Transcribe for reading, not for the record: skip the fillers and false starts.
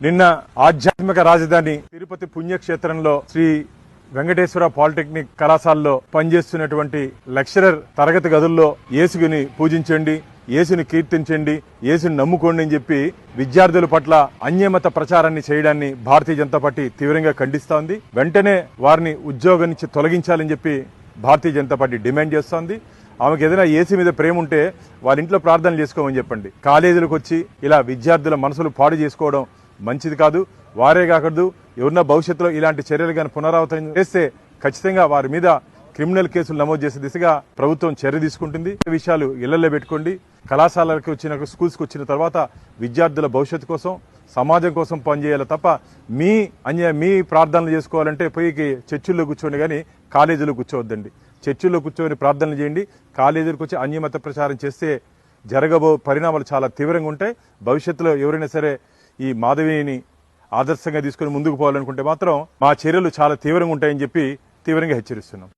నిన్న ఆధ్యాత్మిక రాజధాని తిరుపతి పుణ్యక్షేత్రంలో శ్రీ వెంకటేశ్వర పాలిటెక్నిక్ కళాశాలలో పనిచేస్తున్నటువంటి లెక్చరర్ తరగతి గదుల్లో యేసుని పూజించండి, యేసుని కీర్తించండి, యేసుని నమ్ముకోండి అని చెప్పి విద్యార్థుల పట్ల అన్యమత ప్రచారాన్ని చేయడాన్ని భారతీయ జనతా పార్టీ తీవ్రంగా ఖండిస్తోంది. వెంటనే వారిని ఉద్యోగం నుంచి తొలగించాలని చెప్పి భారతీయ జనతా పార్టీ డిమాండ్ చేస్తోంది. ఆమెకు ఏదైనా ఏసీ మీద ప్రేమ ఉంటే వాళ్ళ ఇంట్లో ప్రార్థనలు చేసుకోమని చెప్పండి. కాలేజీలకు వచ్చి ఇలా విద్యార్థుల మనసులు పాడు చేసుకోవడం మంచిది కాదు. వారే కాకూడదు, ఎవరన్నా భవిష్యత్తులో ఇలాంటి చర్యలు కానీ పునరావృతం చేస్తే ఖచ్చితంగా వారి మీద క్రిమినల్ కేసులు నమోదు చేసే దిశగా ప్రభుత్వం చర్య తీసుకుంటుంది. ఈ విషయాలు ఇళ్లలో పెట్టుకోండి. కళాశాలలకు వచ్చిన స్కూల్స్కి వచ్చిన తర్వాత విద్యార్థుల భవిష్యత్తు కోసం, సమాజం కోసం పనిచేయాలి తప్ప మీ ప్రార్థనలు చేసుకోవాలంటే పోయి చర్చిల్లో కూర్చోండి, కానీ కాలేజీలో కూర్చోవద్దండి. చర్చిల్లో కూర్చొని ప్రార్థనలు చేయండి. కాలేజీలకు వచ్చి అన్యమత ప్రచారం చేస్తే జరగబో పరిణామాలు చాలా తీవ్రంగా ఉంటాయి. భవిష్యత్తులో ఎవరైనా సరే ఈ మాధవిని ఆదర్శంగా తీసుకుని ముందుకు పోవాలనుకుంటే మాత్రం మా చర్యలు చాలా తీవ్రంగా ఉంటాయని చెప్పి తీవ్రంగా హెచ్చరిస్తున్నాం.